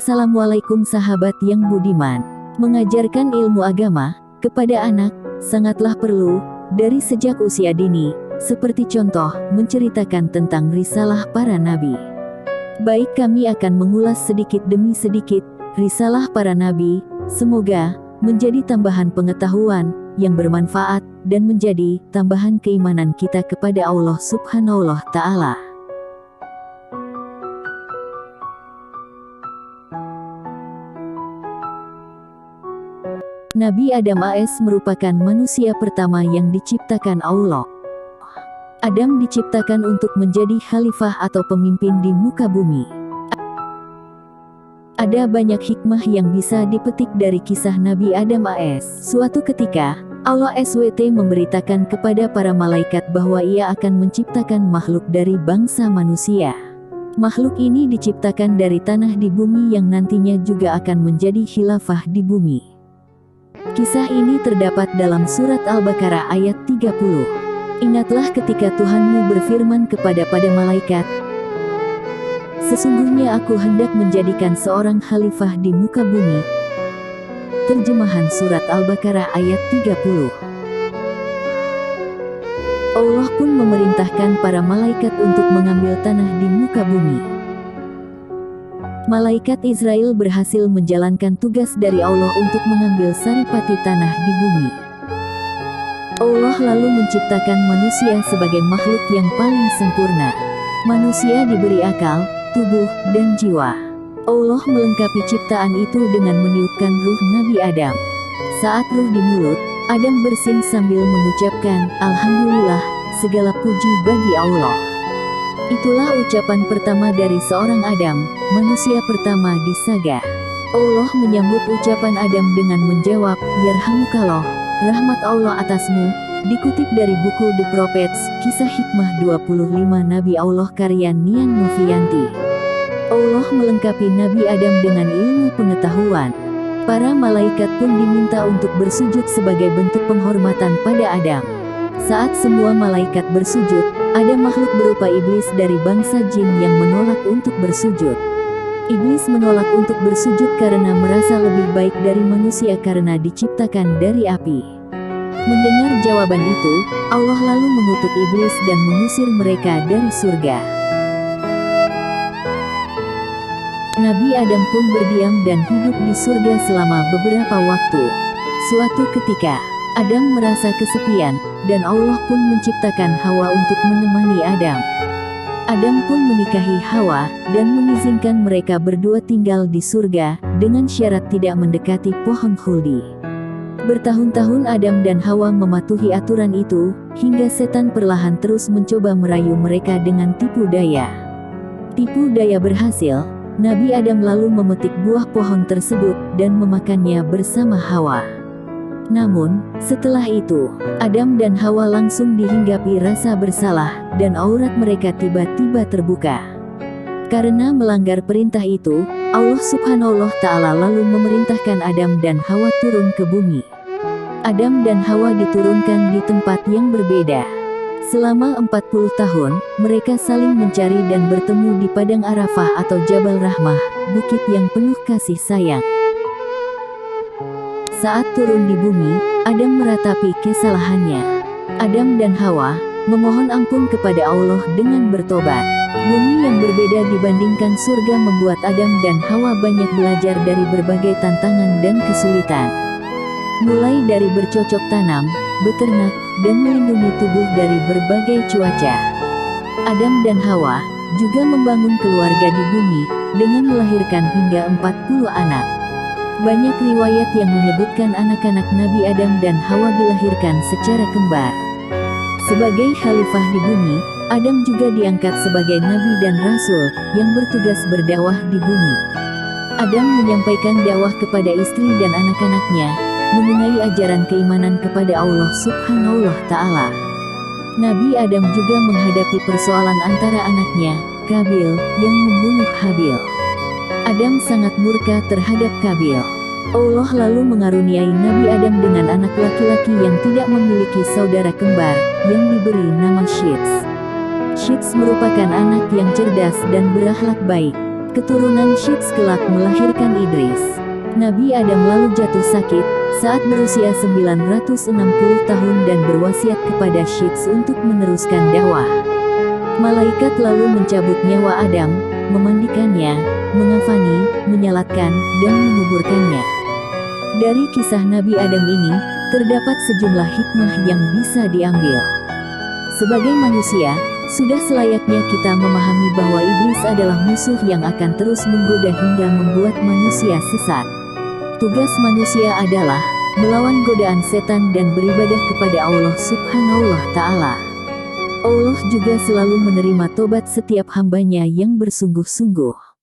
Assalamualaikum sahabat yang budiman. Mengajarkan ilmu agama kepada anak sangatlah perlu dari sejak usia dini, seperti contoh menceritakan tentang risalah para nabi. Baik, kami akan mengulas sedikit demi sedikit risalah para nabi, semoga menjadi tambahan pengetahuan yang bermanfaat dan menjadi tambahan keimanan kita kepada Allah Subhanahu wa Ta'ala. Nabi Adam AS merupakan manusia pertama yang diciptakan Allah. Adam diciptakan untuk menjadi khalifah atau pemimpin di muka bumi. Ada banyak hikmah yang bisa dipetik dari kisah Nabi Adam AS. Suatu ketika, Allah SWT memberitakan kepada para malaikat bahwa Ia akan menciptakan makhluk dari bangsa manusia. Makhluk ini diciptakan dari tanah di bumi yang nantinya juga akan menjadi khilafah di bumi. Kisah ini terdapat dalam surat Al-Baqarah ayat 30. Ingatlah ketika Tuhanmu berfirman kepada malaikat, sesungguhnya aku hendak menjadikan seorang khalifah di muka bumi. Terjemahan surat Al-Baqarah ayat 30. Allah pun memerintahkan para malaikat untuk mengambil tanah di muka bumi. Malaikat Israel berhasil menjalankan tugas dari Allah untuk mengambil saripati tanah di bumi. Allah lalu menciptakan manusia sebagai makhluk yang paling sempurna. Manusia diberi akal, tubuh, dan jiwa. Allah melengkapi ciptaan itu dengan meniupkan ruh Nabi Adam. Saat ruh di mulut, Adam bersin sambil mengucapkan, Alhamdulillah, segala puji bagi Allah. Itulah ucapan pertama dari seorang Adam, manusia pertama di saga. Allah menyambut ucapan Adam dengan menjawab, Yarhamukallah, rahmat Allah atasmu, dikutip dari buku The Prophets, Kisah Hikmah 25 Nabi Allah karya Nian Novianti. Allah melengkapi Nabi Adam dengan ilmu pengetahuan. Para malaikat pun diminta untuk bersujud sebagai bentuk penghormatan pada Adam. Saat semua malaikat bersujud, ada makhluk berupa iblis dari bangsa jin yang menolak untuk bersujud. Iblis menolak untuk bersujud karena merasa lebih baik dari manusia karena diciptakan dari api. Mendengar jawaban itu, Allah lalu mengutuk iblis dan mengusir mereka dari surga. Nabi Adam pun berdiam dan hidup di surga selama beberapa waktu. Suatu ketika, Adam merasa kesepian, dan Allah pun menciptakan Hawa untuk menemani Adam. Adam pun menikahi Hawa, dan mengizinkan mereka berdua tinggal di surga, dengan syarat tidak mendekati pohon khuldi. Bertahun-tahun Adam dan Hawa mematuhi aturan itu, hingga setan perlahan terus mencoba merayu mereka dengan tipu daya. Tipu daya berhasil, Nabi Adam lalu memetik buah pohon tersebut, dan memakannya bersama Hawa. Namun, setelah itu, Adam dan Hawa langsung dihinggapi rasa bersalah, dan aurat mereka tiba-tiba terbuka. Karena melanggar perintah itu, Allah Subhanahu wa Ta'ala lalu memerintahkan Adam dan Hawa turun ke bumi. Adam dan Hawa diturunkan di tempat yang berbeda. Selama 40 tahun, mereka saling mencari dan bertemu di Padang Arafah atau Jabal Rahmah, bukit yang penuh kasih sayang. Saat turun di bumi, Adam meratapi kesalahannya. Adam dan Hawa memohon ampun kepada Allah dengan bertobat. Bumi yang berbeda dibandingkan surga membuat Adam dan Hawa banyak belajar dari berbagai tantangan dan kesulitan. Mulai dari bercocok tanam, beternak, dan melindungi tubuh dari berbagai cuaca. Adam dan Hawa juga membangun keluarga di bumi, dengan melahirkan hingga 40 anak. Banyak riwayat yang menyebutkan anak-anak Nabi Adam dan Hawa dilahirkan secara kembar. Sebagai khalifah di bumi, Adam juga diangkat sebagai nabi dan rasul, yang bertugas berdakwah di bumi. Adam menyampaikan dakwah kepada istri dan anak-anaknya, mengenai ajaran keimanan kepada Allah Subhanahu wa Ta'ala. Nabi Adam juga menghadapi persoalan antara anaknya, Kabil, yang membunuh Habil. Adam sangat murka terhadap Kabil. Allah lalu mengaruniai Nabi Adam dengan anak laki-laki yang tidak memiliki saudara kembar, yang diberi nama Syits. Syits merupakan anak yang cerdas dan berakhlak baik. Keturunan Syeds kelak melahirkan Idris. Nabi Adam lalu jatuh sakit saat berusia 960 tahun dan berwasiat kepada Syeds untuk meneruskan dakwah. Malaikat lalu mencabut nyawa Adam, memandikannya, mengafani, menyalatkan, dan menguburkannya. Dari kisah Nabi Adam ini, terdapat sejumlah hikmah yang bisa diambil. Sebagai manusia, sudah selayaknya kita memahami bahwa iblis adalah musuh yang akan terus menggoda hingga membuat manusia sesat. Tugas manusia adalah melawan godaan setan dan beribadah kepada Allah Subhanahu wa Ta'ala. Allah juga selalu menerima tobat setiap hambanya yang bersungguh-sungguh.